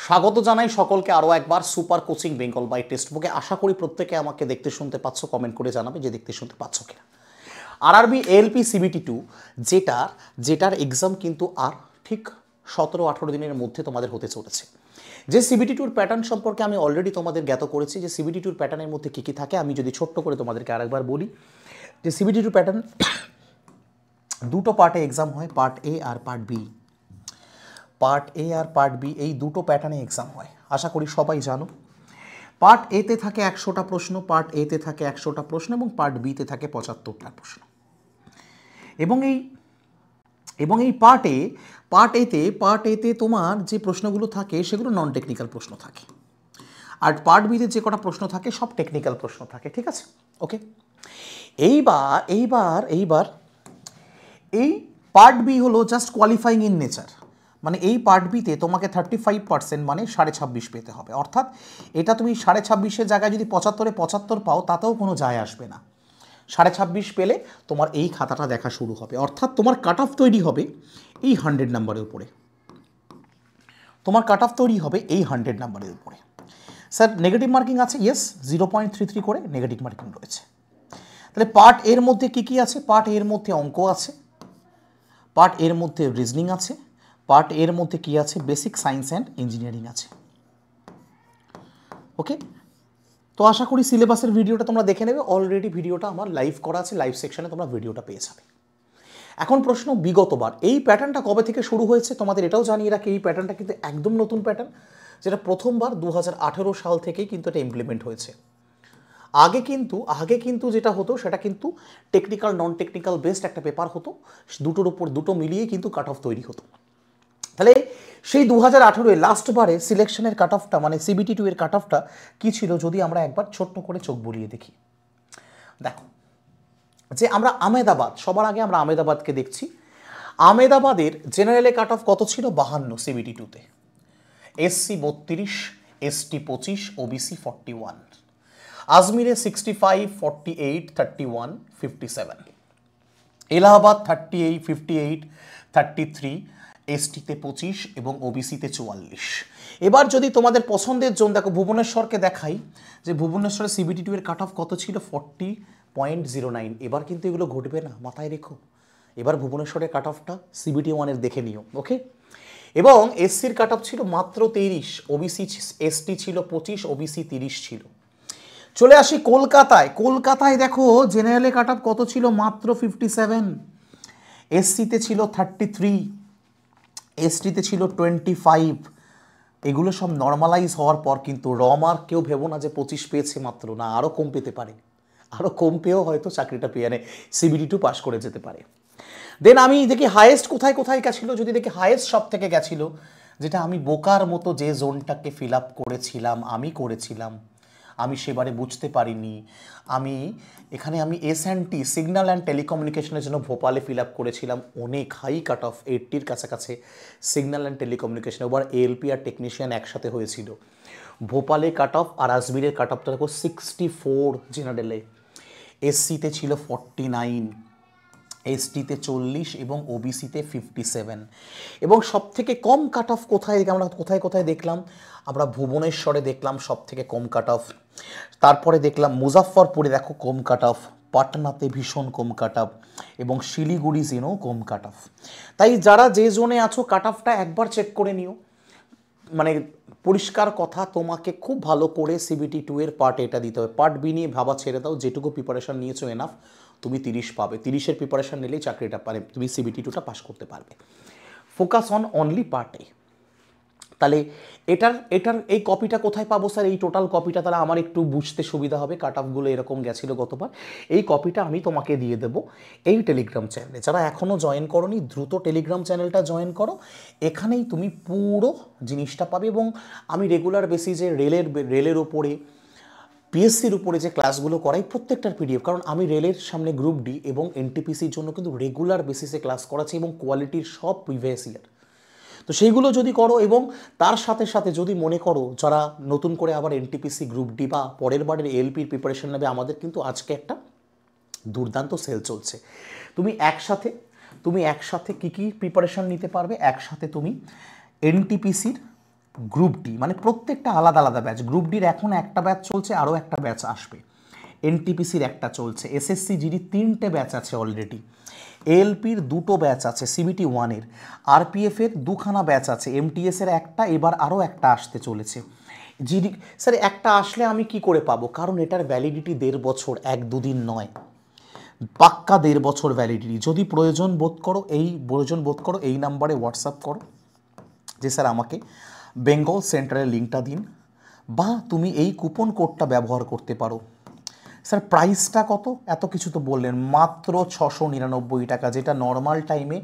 স্বাগত জানাই সকলকে আরও একবার super coaching Bengal by text বুকে। আশা করি প্রত্যেকে আমাকে দেখতে শুনতে পাচ্ছ, কমেন্ট করে জানাবে যে দেখতে শুনতে পাচ্ছ কিনা। আরআরবি এএলপি সিবিটি 2 যেটার এক্সাম কিন্তু আর ঠিক 17-18 দিনের মধ্যে তোমাদের হতে চলেছে। যে সিবিটি 2 প্যাটার্ন সম্পর্কে আমি অলরেডি তোমাদের জ্ঞাত করেছি যে সিবিটি 2 প্যাটার্নের মধ্যে কী কী থাকে। আমি যদি ছোট্ট করে তোমাদেরকে আরেকবার বলি যে সিবিটি 2 প্যাটার্ন দুটো পার্টে এক্সাম হয়, পার্ট এ আর পার্ট বি। পার্ট এ আর পার্ট বি এই দুটো প্যাটার্নে এক্সাম হয়, আশা করি সবাই জানো। পার্ট এতে থাকে 100টা প্রশ্ন, পার্ট এতে থাকে 100টা প্রশ্ন এবং পার্ট বিতে থাকে 75টা প্রশ্ন। এবং এই পার্ট এতে তোমার যে প্রশ্নগুলো থাকে সেগুলো নন টেকনিক্যাল প্রশ্ন থাকে, আর পার্ট বিতে যে কটা প্রশ্ন থাকে সব টেকনিক্যাল প্রশ্ন থাকে। ঠিক আছে, ওকে। এইবার এই পার্ট বি হলো জাস্ট কোয়ালিফাইং ইন নেচার, মানে এই পার্ট বিতে তোমাকে 35% মানে 26.5 পেতে হবে। অর্থাৎ এটা তুমি 26.5-এর জায়গায় যদি 75-এ 75 পাও তাতেও কোনো যায় আসবে না। 26.5 পেলে তোমার এই খাতাটা দেখা শুরু হবে, অর্থাৎ তোমার কাট অফ তৈরি হবে এই 100 নাম্বারের উপরে। তোমার কাট অফ তৈরি হবে এই 100 নাম্বারের উপরে। স্যার নেগেটিভ মার্কিং আছে? ইয়েস, 0.33 করে নেগেটিভ মার্কিং রয়েছে। তাহলে পার্ট এর মধ্যে কী কী আছে? পার্ট এর মধ্যে অঙ্ক আছে, পার্ট এর মধ্যে রিজনিং আছে, পার্ট এর মধ্যে কি আছে? বেসিক সায়েন্স অ্যান্ড ইঞ্জিনিয়ারিং আছে। ওকে, তো আশা করি সিলেবাসের ভিডিওটা তোমরা দেখে নেবে। অলরেডি ভিডিওটা আমার লাইভ করা আছে, লাইভ সেকশনে তোমরা ভিডিওটা পেয়ে যাবে। এখন প্রশ্ন, বিগতবার এই প্যাটার্নটা কবে থেকে শুরু হয়েছে তোমাদের এটাও জানিয়ে রাখি। এই প্যাটার্নটা কিন্তু একদম নতুন প্যাটার্ন, যেটা প্রথমবার 2018 সাল থেকেই কিন্তু এটা ইমপ্লিমেন্ট হয়েছে। আগে কিন্তু যেটা হতো সেটা কিন্তু টেকনিক্যাল নন টেকনিক্যাল বেসড একটা পেপার হতো, দুটোর উপর দুটো মিলিয়ে কিন্তু কাট অফ তৈরি হতো। তাহলে সেই 2018-এ লাস্টবারে সিলেকশনের কাট অফটা মানে সিবিটি 2 এর কাট অফটা কী ছিল যদি আমরা একবার ছোট্ট করে চোখ বুলিয়ে দেখি। দেখো যে আমরা আমেদাবাদ, সবার আগে আমরা আমেদাবাদকে দেখছি। আমেদাবাদের জেনারেলে কাট অফ কত ছিল? 52 সিবিটি 2-তে, এসসি 32, এসটি 25, ওবিসি 41। আজমিরে 65, 48, 31, 57। এলাহাবাদ 38, 58, 33, এসটিতে 25 এবং ওবিসিতে 44। এবার যদি তোমাদের পছন্দের জোন দেখো, ভুবনেশ্বরকে দেখাই যে ভুবনেশ্বরের সিবিটি 2 এর কাট অফ কত ছিল? 40.09। এবার কিন্তু এগুলো ঘটবে না, মাথায় রেখো। এবার ভুবনেশ্বরের কাট অফটা সিবিটি 1-এর দেখে নিও, ওকে। এবং এসসির কাট অফ ছিল মাত্র 23, ওবিসি এসটি ছিল 25, ওবিসি 30 ছিল। চলে আসি কলকাতায় দেখো জেনারেলে কাট অফ কত ছিল? মাত্র 57, এসসিতে ছিল 33, এসটিতে ছিল 25। এগুলো সব নর্মালাইজ হওয়ার পর কিন্তু রমার্ক কেউ ভেবো না যে 25 পেয়েছে মাত্র, না, আরও কম পেতে পারে, আরও কম পেয়েও হয়তো চাকরিটা পেয়ে সিবিটি 2 পাস করে যেতে পারে। দেন আমি দেখি হায়েস্ট কোথায় গেছিলো, যদি দেখি হায়েস্ট সব থেকে গেছিলো, যেটা আমি বোকার মতো যে জোনটাকে ফিল আপ করেছিলাম আমি সেবারে বুঝতে পারিনি। আমি এসএনটি সিগন্যাল অ্যান্ড টেলিকমিউনিকেশনের জন্য ভোপালে ফিল আপ করেছিলাম, অনেক হাই কাট অফ 80-র কাছাকাছি সিগন্যাল অ্যান্ড টেলিকমিউনিকেশন। এবার এএলপি আর টেকনিশিয়ান একসাথে হয়েছিল। ভোপালে কাট অফ আর আজমিরের কাট অফটা দেখো 64 জেনারেলে, এসসিতে ছিল 49, এসটিতে 40 এবং ওবিসিতে 57। এবং সবথেকে কম কাট অফ আমরা কোথায় দেখলাম? আমরা ভুবনেশ্বরে দেখলাম সবথেকে কম কাট অফ, তারপরে দেখলাম মুজাফফরপুরে দেখো কম কাট অফ, পাটনাতে ভীষণ কম কাট অফ এবং শিলিগুড়ি জেনেও কম কাট অফ। তাই যারা যে জোনে আছো কাট অফটা একবার চেক করে নিও। মানে পরিষ্কার কথা, তোমাকে খুব ভালো করে সিবিটি 2 এর পার্ট এটা দিতে হবে। পার্ট বি নিয়ে ভাবা ছেড়ে দাও, যেটুকু প্রিপারেশন নিয়েছো এনাফ। তুমি 30 পাবে, 30-এর প্রিপারেশন নিলেই চাকরিটা পারে, তুমি সিবিটি 2টা পাস করতে পারবে। ফোকাস অন অনলি পার্ট এ। তাহলে এটার এই কপিটা কোথায় পাবো স্যার? এই টোটাল কপিটা তাহলে আমার একটু বুঝতে সুবিধা হবে, কাট অফগুলো এরকম গেছিলো গতবার। এই কপিটা আমি তোমাকে দিয়ে দেবো এই টেলিগ্রাম চ্যানেলে। যারা এখনও জয়েন করোনি দ্রুত টেলিগ্রাম চ্যানেলটা জয়েন করো, এখানেই তুমি পুরো জিনিসটা পাবে। এবং আমি রেগুলার বেসিসে রেলের ওপরে, পিএসসির উপরে যে ক্লাসগুলো করাই প্রত্যেকটার পিডিএফ, কারণ আমি রেলের সামনে গ্রুপ ডি এবং এনটিপিসির জন্য কিন্তু রেগুলার বেসিসে ক্লাস করাচ্ছি এবং কোয়ালিটির সব প্রিভিয়াস ইয়ার। তো সেইগুলো যদি করো এবং তার সাথে সাথে যদি মনে করো যারা নতুন করে আবার এনটিপিসি গ্রুপ ডি বা পরের বারের এলপির প্রিপারেশন নেবে, আমাদের কিন্তু আজকে একটা দুর্দান্ত সেল চলছে। তুমি একসাথে কী কী প্রিপারেশন নিতে পারবে? একসাথে তুমি এনটিপিসির গ্রুপ ডি, মানে প্রত্যেকটা আলাদা আলাদা ব্যাচ। গ্রুপ ডির এখন একটা ব্যাচ চলছে, আরও একটা ব্যাচ আসবে। এনটিপিসির একটা চলছে, এসএসসি জিডি 3টে ব্যাচ আছে অলরেডি, এএলপির 2টো ব্যাচ আছে, সিবিটি 1-এর, আরপিএফের 2খানা ব্যাচ আছে, এমটিএসের একটা, এবার আরও একটা আসতে চলেছে। জিডি স্যার একটা আসলে আমি কি করে পাবো? কারণ এটার ভ্যালিডিটি 1.5 বছর, 1-2 দিন নয়, পাক্কা 1.5 বছর ভ্যালিডিটি। যদি প্রয়োজন বোধ করো এই নাম্বারে হোয়াটসঅ্যাপ করো যে স্যার আমাকে বেঙ্গল সেন্টারের লিঙ্কটা দিন, বা তুমি এই কুপন কোডটা ব্যবহার করতে পারো। স্যার প্রাইসটা কত? এত কিছু তো বললেন, মাত্র 699 টাকা, যেটা নর্মাল টাইমে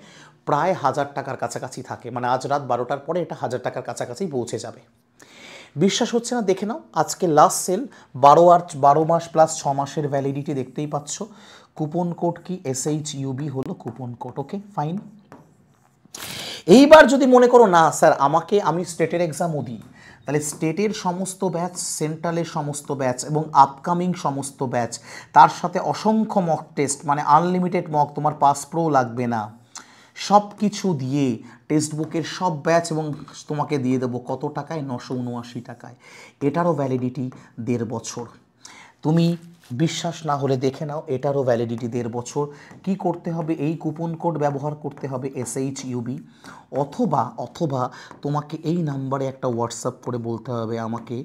প্রায় 1000 টাকার কাছাকাছি থাকে, মানে আজ রাত 12টার পরে এটা 1000 টাকার কাছাকাছি পৌঁছে যাবে। বিশ্বাস হচ্ছে না? দেখে নাও, আজকে লাস্ট সেল, 12 মাস প্লাস 6 মাসের ভ্যালিডিটি দেখতেই পাচ্ছ। কুপন কোড কি? SHUB হলো কুপন কোড। Okay fine. এইবার যদি মনে করো না স্যার আমি স্টেটের এক্সামও দিই, তাহলে স্টেটের সমস্ত ব্যাচ, সেন্ট্রালের সমস্ত ব্যাচ এবং আপকামিং সমস্ত ব্যাচ, তার সাথে অসংখ্য মক টেস্ট, মানে আনলিমিটেড মক, তোমার পাস প্রো লাগবে না, সব কিছু দিয়ে টেক্সট বুকের সব ব্যাচ, এবং তোমাকে দিয়ে দেবো কত টাকায়? 979 টাকায়। এটারও ভ্যালিডিটি 1.5 বছর। তুমি বিশ্বাস না হলে দেখে নাও, এটারও ভ্যালিডিটি 1.5 বছর। কি করতে হবে? এই কুপন কোড ব্যবহার করতে হবে SHUB, অথবা তোমাকে এই নাম্বারে একটা হোয়াটসঅ্যাপ করে বলতে হবে আমাকে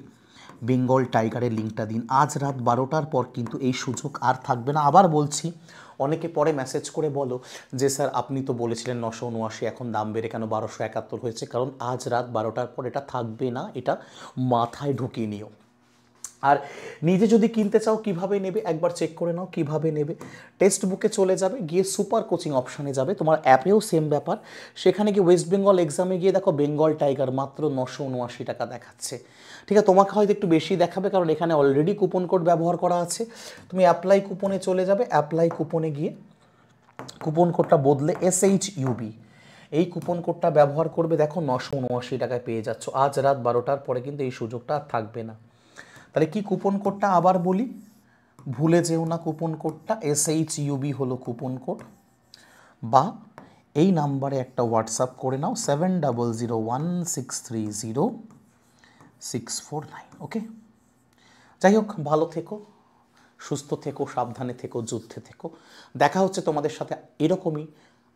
বেঙ্গল টাইগারের লিঙ্কটা দিন। আজ রাত 12টার পর কিন্তু এই সুযোগ আর থাকবে না। আবার বলছি, অনেকে পরে মেসেজ করে বলো যে স্যার আপনি তো বলেছিলেন 979, এখন দাম বেড়ে কেন 1271 হয়েছে? কারণ আজ রাত 12টার পর এটা থাকবে না, এটা মাথায় ঢুকিয়ে নিও। আর নিজে যদি কিনতে চাও কিভাবে নেবে একবার চেক করে নাও কিভাবে নেবে। টেক্সট বুকে চলে যাবে, গিয়ে সুপার কোচিং অপশানে যাবে, তোমার অ্যাপেও সেম ব্যাপার, সেখানে গিয়ে ওয়েস্ট বেঙ্গল এক্সামে গিয়ে দেখো বেঙ্গল টাইগার মাত্র 979 টাকা দেখাচ্ছে। ঠিক আছে, তোমাকে হয়তো একটু বেশি দেখাবে কারণ এখানে অলরেডি কুপন কোড ব্যবহার করা আছে। তুমি অ্যাপ্লাই কুপনে চলে যাবে, অ্যাপ্লাই কুপনে গিয়ে কুপন কোডটা বদলে SHUB, এই কুপন কোডটা ব্যবহার করবে, দেখো 979 টাকায় পেয়ে যাচ্ছ। আজ রাত 12টার পরে কিন্তু এই সুযোগটা আর থাকবে না। তাহলে কি কুপন কোডটা আবার বলি, ভুলে যেও না, কুপন কোডটা SHUB হলো কুপন কোড, বা এই নাম্বারে একটা হোয়াটসঅ্যাপ করে নাও 7001630649। ওকে, যাই হোক, ভালো থেকো, সুস্থ থেকো, সাবধানে থেকো, যুদ্ধে থেকো। দেখা হচ্ছে তোমাদের সাথে এরকমই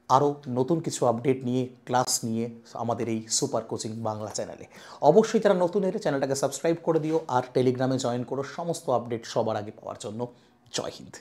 আরও নতুন কিছু আপডেট নিয়ে, ক্লাস নিয়ে আমাদের এই সুপার কোচিং বাংলা চ্যানেলে। অবশ্যই যারা নতুন এলে চ্যানেলটাকে সাবস্ক্রাইব করে দিও, আর টেলিগ্রামে জয়েন করো সমস্ত আপডেট সবার আগে পাওয়ার জন্য। জয় হিন্দ।